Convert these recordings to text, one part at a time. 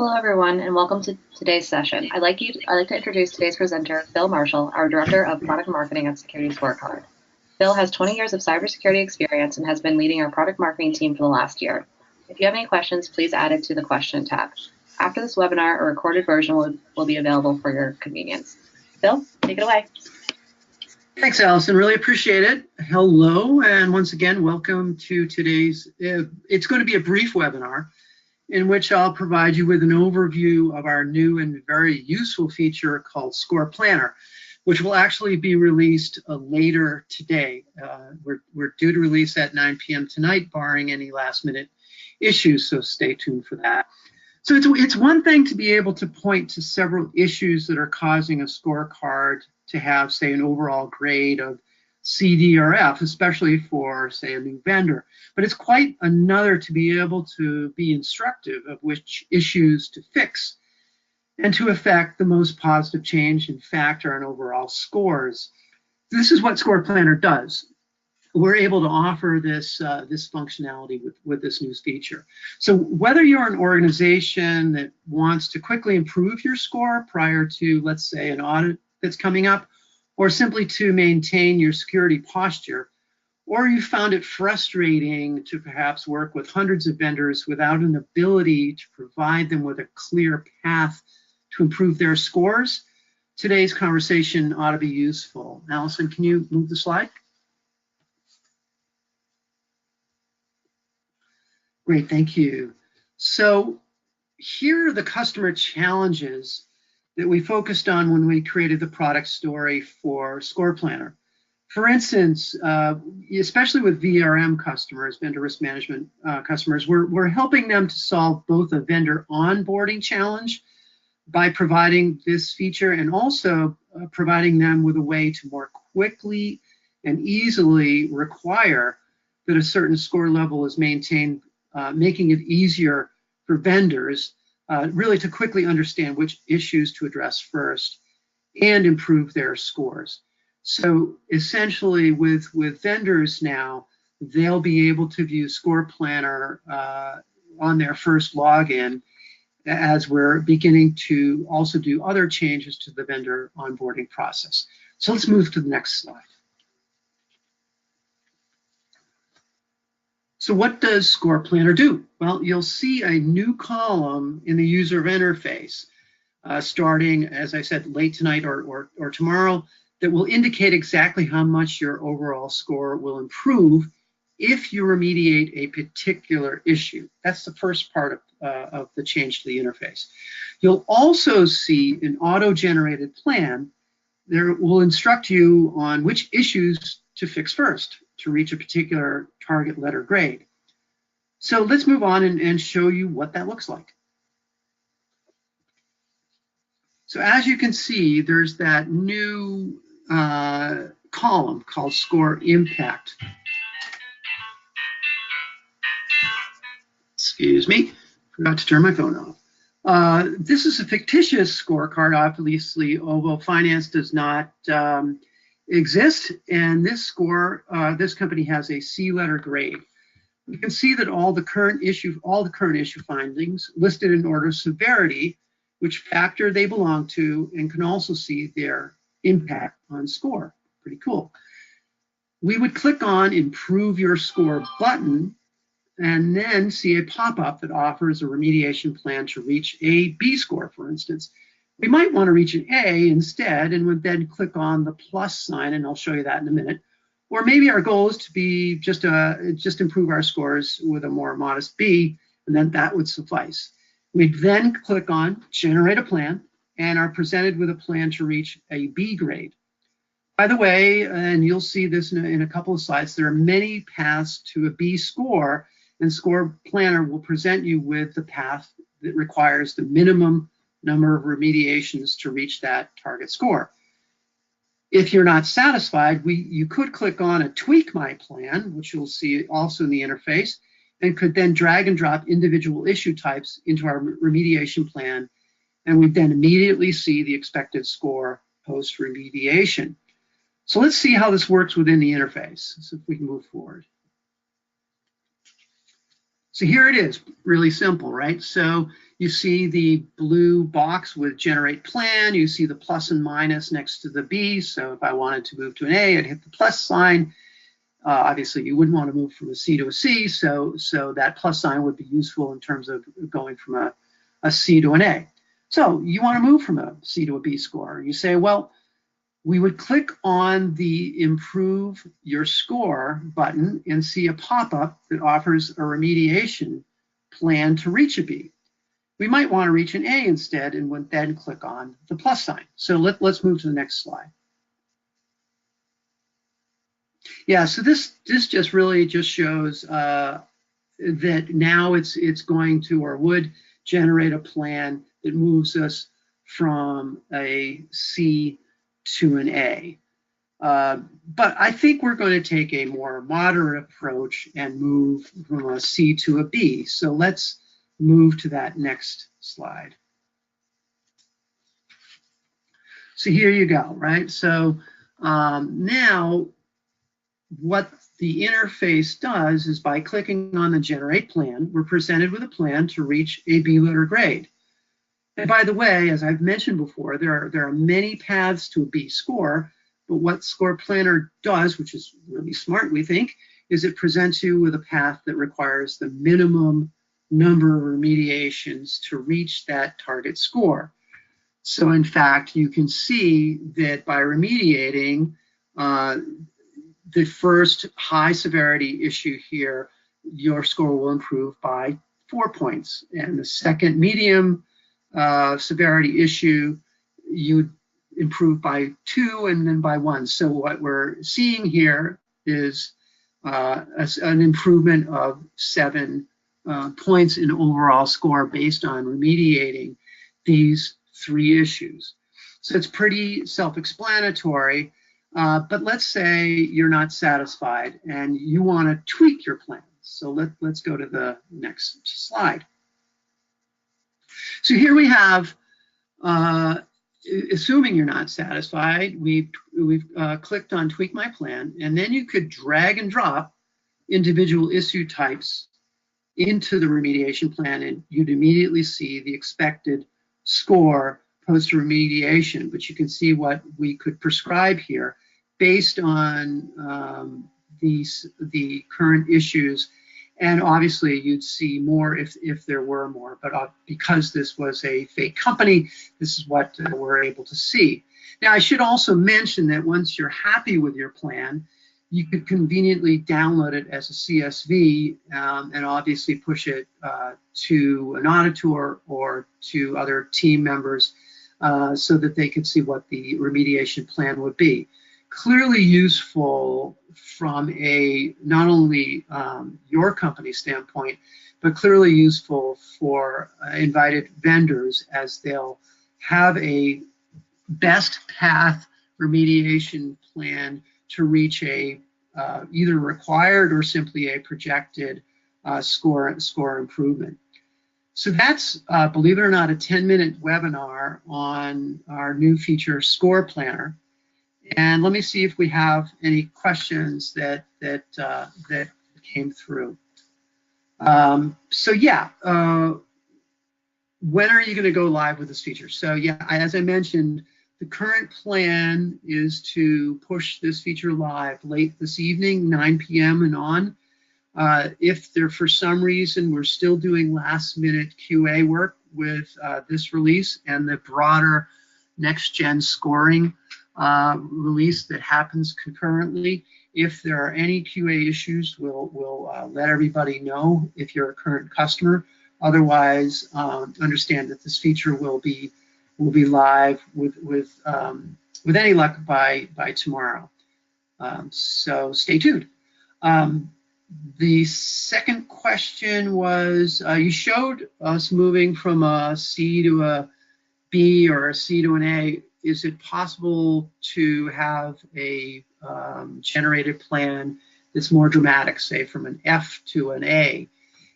Hello, everyone, and welcome to today's session. I'd like to introduce today's presenter, Phil Marshall, our Director of Product Marketing at SecurityScorecard. Phil has 20 years of cybersecurity experience and has been leading our product marketing team for the last year. If you have any questions, please add it to the question tab. After this webinar, a recorded version will be available for your convenience. Phil, take it away. Thanks, Allison. Really appreciate it. Hello, and once again, welcome to today's, it's going to be a brief webinar in which I'll provide you with an overview of our new and very useful feature called Score Planner, which will actually be released later today. We're due to release at 9 p.m. tonight, barring any last-minute issues, so stay tuned for that. So it's one thing to be able to point to several issues that are causing a scorecard to have, say, an overall grade of C, D, or F, especially for, say, a new vendor. But it's quite another to be able to be instructive of which issues to fix and to affect the most positive change and factor on overall scores. This is what Score Planner does. We're able to offer this, this functionality with this new feature. So whether you're an organization that wants to quickly improve your score prior to, let's say, an audit that's coming up, or simply to maintain your security posture, or you found it frustrating to perhaps work with hundreds of vendors without an ability to provide them with a clear path to improve their scores, today's conversation ought to be useful. Allison, can you move the slide? Great, thank you. So here are the customer challenges that we focused on when we created the product story for Score Planner. For instance, especially with VRM customers, vendor risk management customers, we're helping them to solve both a vendor onboarding challenge by providing this feature and also providing them with a way to more quickly and easily require that a certain score level is maintained, making it easier for vendors really to quickly understand which issues to address first and improve their scores. So essentially with vendors now, they'll be able to view Score Planner on their first login as we're beginning to also do other changes to the vendor onboarding process. So let's move to the next slide. So what does Score Planner do? Well, you'll see a new column in the user interface starting, as I said, late tonight or tomorrow, that will indicate exactly how much your overall score will improve if you remediate a particular issue. That's the first part of the change to the interface. You'll also see an auto-generated plan that will instruct you on which issues to fix first to reach a particular target letter grade. So let's move on and show you what that looks like. So as you can see, there's that new column called Score Impact. Excuse me, forgot to turn my phone off. This is a fictitious scorecard, obviously, although finance does not exist, and this score, this company has a C letter grade. You can see that all the current issue findings listed in order of severity, which factor they belong to, and can also see their impact on score. Pretty cool. We would click on Improve Your Score button and then see a pop-up that offers a remediation plan to reach a B score, for instance. We might want to reach an A instead and would then click on the plus sign, and I'll show you that in a minute. Or maybe our goal is to be just improve our scores with a more modest B, and then that would suffice. We'd then click on Generate a Plan and are presented with a plan to reach a B grade. By the way, and you'll see this in a couple of slides, there are many paths to a B score, and Score Planner will present you with the path that requires the minimum number of remediations to reach that target score. If you're not satisfied, you could click on a Tweak My Plan, which you'll see also in the interface, and could then drag and drop individual issue types into our remediation plan, and we'd then immediately see the expected score post-remediation. So let's see how this works within the interface. So if we can move forward. So here it is, really simple, right? So you see the blue box with generate plan. You see the plus and minus next to the B. So if I wanted to move to an A, I'd hit the plus sign. Obviously, you wouldn't want to move from a C to a C, so that plus sign would be useful in terms of going from a C to an A. So you want to move from a C to a B score. You say, well, we would click on the Improve Your Score button and see a pop-up that offers a remediation plan to reach a B. We might want to reach an A instead and would then click on the plus sign. So let's move to the next slide. Yeah, so this just really just shows that now it's going to or would generate a plan that moves us from a C to an A. But I think we're going to take a more moderate approach and move from a C to a B. So let's move to that next slide. So here you go, right? So now what the interface does is by clicking on the generate plan, we're presented with a plan to reach a B letter grade. And by the way, as I've mentioned before, there are many paths to a B score, but what Score Planner does, which is really smart, we think, is it presents you with a path that requires the minimum number of remediations to reach that target score. So in fact, you can see that by remediating the first high severity issue here, your score will improve by 4 points. And the second medium severity issue, you improve by 2 and then by 1. So what we're seeing here is an improvement of 7 points in overall score based on remediating these 3 issues. So it's pretty self-explanatory, but let's say you're not satisfied and you want to tweak your plan. So let's go to the next slide. So here we have, assuming you're not satisfied, we've clicked on Tweak My Plan, and then you could drag and drop individual issue types into the remediation plan, and you'd immediately see the expected score post-remediation. But you can see what we could prescribe here based on the current issues. And obviously, you'd see more if there were more. But because this was a fake company, this is what we're able to see. Now, I should also mention that once you're happy with your plan, you could conveniently download it as a CSV and obviously push it to an auditor or to other team members so that they could see what the remediation plan would be. Clearly useful from a not only your company standpoint, but clearly useful for invited vendors, as they'll have a best path remediation plan to reach a either required or simply a projected score improvement. So that's, believe it or not, a 10-minute webinar on our new feature, Score Planner. And let me see if we have any questions that came through. So yeah, when are you going to go live with this feature? So yeah, as I mentioned, the current plan is to push this feature live late this evening, 9 p.m. and on. If there, for some reason, we're still doing last-minute QA work with this release and the broader next-gen scoring release that happens concurrently, if there are any QA issues, we'll let everybody know if you're a current customer. Otherwise, understand that this feature will be live with any luck by tomorrow. So stay tuned. The second question was, you showed us moving from a C to a B or a C to an A. Is it possible to have a generated plan that's more dramatic, say from an F to an A?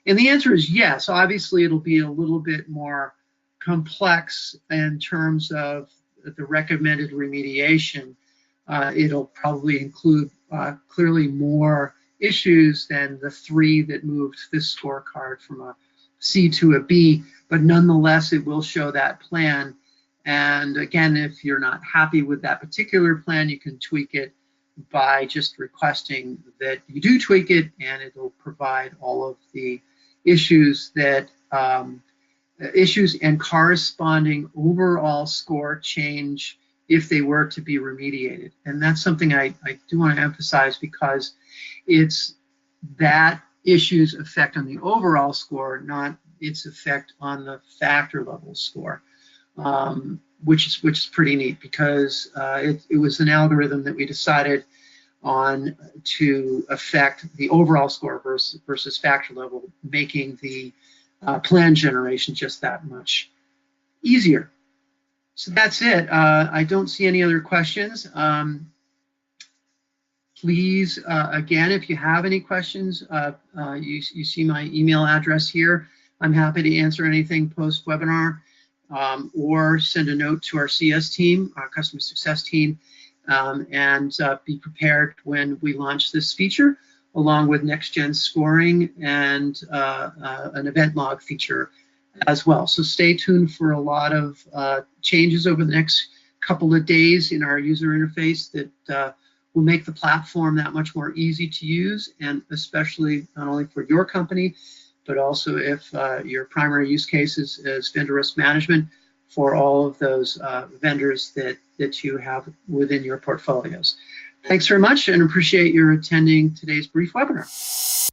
And the answer is yes. Obviously, it'll be a little bit more complex in terms of the recommended remediation. It'll probably include clearly more issues than the 3 that moved this scorecard from a C to a B, but nonetheless, it will show that plan. And again, if you're not happy with that particular plan, you can tweak it by just requesting that you do tweak it, and it'll provide all of the issues that issues and corresponding overall score change if they were to be remediated. And that's something I do want to emphasize, because it's that issue's effect on the overall score, not its effect on the factor level score, which is pretty neat, because it was an algorithm that we decided on to affect the overall score versus factor level, making the plan generation just that much easier. So that's it. I don't see any other questions. Please, again, if you have any questions, you see my email address here. I'm happy to answer anything post-webinar, or send a note to our CS team, our customer success team, and be prepared when we launch this feature, along with next-gen scoring and an event log feature as well. So stay tuned for a lot of changes over the next couple of days in our user interface that will make the platform that much more easy to use, and especially not only for your company, but also if your primary use case is vendor risk management for all of those vendors that you have within your portfolios. Thanks very much, and appreciate your attending today's brief webinar.